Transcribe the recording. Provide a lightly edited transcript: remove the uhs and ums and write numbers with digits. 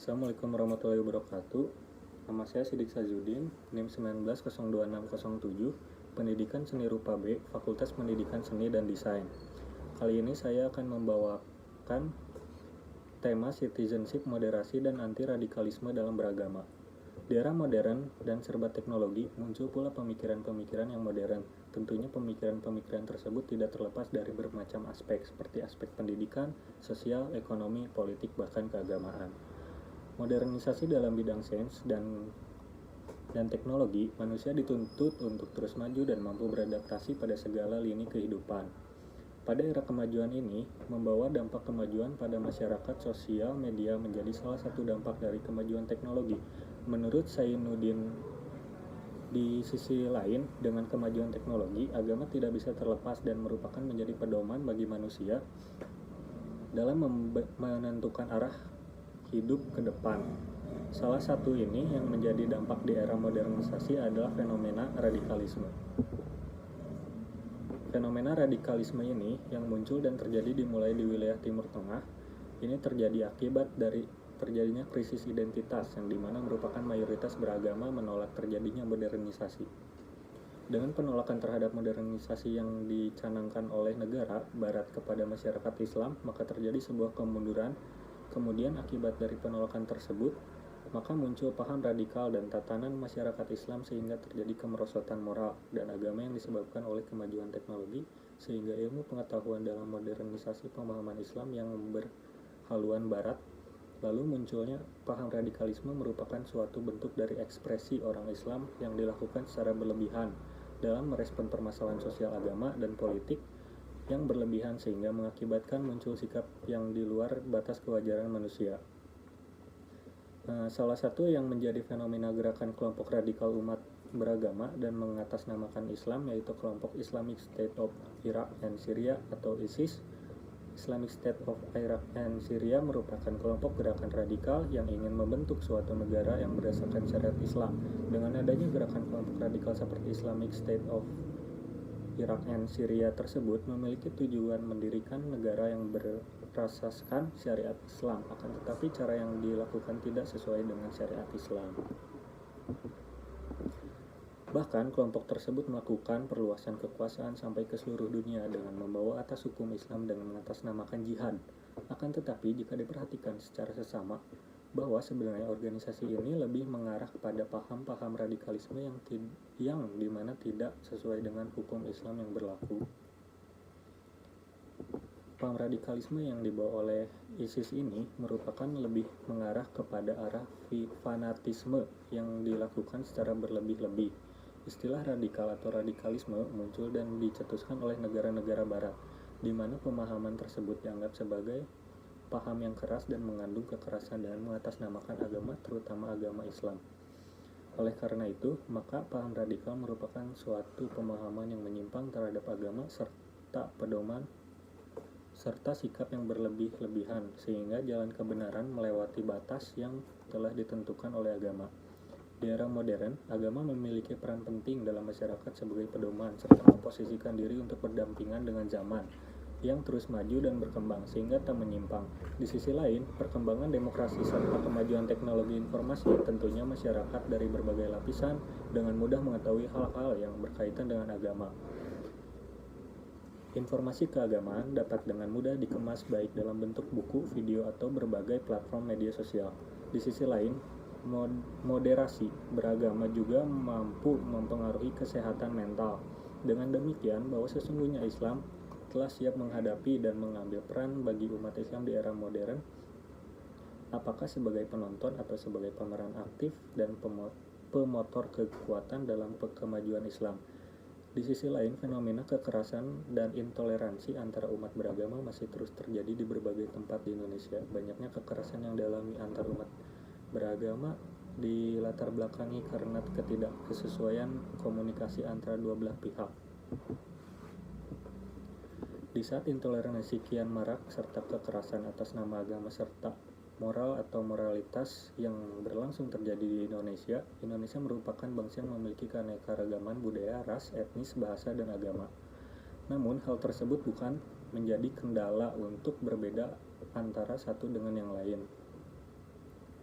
Assalamualaikum warahmatullahi wabarakatuh. Nama saya Sidik Sazuddin, NIM 19026007, Pendidikan Seni Rupa B, Fakultas Pendidikan Seni dan Desain. Kali ini saya akan membawakan tema citizenship, moderasi, dan anti-radikalisme dalam beragama. Di era modern dan serba teknologi, muncul pula pemikiran-pemikiran yang modern. Tentunya pemikiran-pemikiran tersebut tidak terlepas dari bermacam aspek, seperti aspek pendidikan, sosial, ekonomi, politik, bahkan keagamaan. Modernisasi dalam bidang sains dan teknologi, manusia dituntut untuk terus maju dan mampu beradaptasi pada segala lini kehidupan. Pada era kemajuan ini, membawa dampak kemajuan pada masyarakat, sosial media menjadi salah satu dampak dari kemajuan teknologi. Menurut Zainuddin, di sisi lain, dengan kemajuan teknologi, agama tidak bisa terlepas dan merupakan menjadi pedoman bagi manusia dalam menentukan arah hidup ke depan. Salah satu ini yang menjadi dampak di era modernisasi adalah fenomena radikalisme. Fenomena radikalisme ini yang muncul dan terjadi dimulai di wilayah Timur Tengah, ini terjadi akibat dari terjadinya krisis identitas yang dimana merupakan mayoritas beragama menolak terjadinya modernisasi. Dengan penolakan terhadap modernisasi yang dicanangkan oleh negara barat kepada masyarakat Islam, maka terjadi sebuah kemunduran. Kemudian akibat dari penolakan tersebut, maka muncul paham radikal dan tatanan masyarakat Islam sehingga terjadi kemerosotan moral dan agama yang disebabkan oleh kemajuan teknologi, sehingga ilmu pengetahuan dalam modernisasi pemahaman Islam yang berhaluan barat. Lalu munculnya paham radikalisme merupakan suatu bentuk dari ekspresi orang Islam yang dilakukan secara berlebihan dalam merespon permasalahan sosial agama dan politik yang berlebihan sehingga mengakibatkan muncul sikap yang di luar batas kewajaran manusia. Salah satu yang menjadi fenomena gerakan kelompok radikal umat beragama dan mengatasnamakan Islam yaitu kelompok Islamic State of Iraq and Syria atau ISIS. Islamic State of Iraq and Syria merupakan kelompok gerakan radikal yang ingin membentuk suatu negara yang berdasarkan syariat Islam. Dengan adanya gerakan kelompok radikal seperti Islamic State of Iraq and Syria tersebut memiliki tujuan mendirikan negara yang berasaskan syariat Islam, akan tetapi cara yang dilakukan tidak sesuai dengan syariat Islam. Bahkan kelompok tersebut melakukan perluasan kekuasaan sampai ke seluruh dunia dengan membawa atas hukum Islam dengan mengatasnamakan jihad. Akan tetapi jika diperhatikan secara sesama, bahwa sebenarnya organisasi ini lebih mengarah kepada paham-paham radikalisme yang dimana tidak sesuai dengan hukum Islam yang berlaku. Paham radikalisme yang dibawa oleh ISIS ini merupakan lebih mengarah kepada arah fanatisme yang dilakukan secara berlebih-lebih. Istilah radikal atau radikalisme muncul dan dicetuskan oleh negara-negara barat, di mana pemahaman tersebut dianggap sebagai paham yang keras dan mengandung kekerasan dan mengatasnamakan agama, terutama agama Islam. Oleh karena itu, maka paham radikal merupakan suatu pemahaman yang menyimpang terhadap agama serta pedoman serta sikap yang berlebih-lebihan sehingga jalan kebenaran melewati batas yang telah ditentukan oleh agama. Di era modern, agama memiliki peran penting dalam masyarakat sebagai pedoman serta memposisikan diri untuk berdampingan dengan zaman yang terus maju dan berkembang sehingga tak menyimpang. Di sisi lain, perkembangan demokrasi serta kemajuan teknologi informasi tentunya masyarakat dari berbagai lapisan dengan mudah mengetahui hal-hal yang berkaitan dengan agama. Informasi keagamaan dapat dengan mudah dikemas baik dalam bentuk buku, video, atau berbagai platform media sosial. Di sisi lain, moderasi beragama juga mampu mempengaruhi kesehatan mental. Dengan demikian, bahwa sesungguhnya Islam telah siap menghadapi dan mengambil peran bagi umat Islam di era modern, apakah sebagai penonton atau sebagai pemeran aktif dan pemotor kekuatan dalam kemajuan Islam. Di sisi lain, fenomena kekerasan dan intoleransi antara umat beragama masih terus terjadi di berbagai tempat di Indonesia. Banyaknya kekerasan yang dialami antar umat beragama dilatar belakangi karena ketidaksesuaian komunikasi antara dua belah pihak. Di saat intoleransi kian marak serta kekerasan atas nama agama serta moral atau moralitas yang berlangsung terjadi di Indonesia merupakan bangsa yang memiliki keanekaragaman budaya, ras, etnis, bahasa, dan agama. Namun hal tersebut bukan menjadi kendala untuk berbeda antara satu dengan yang lain.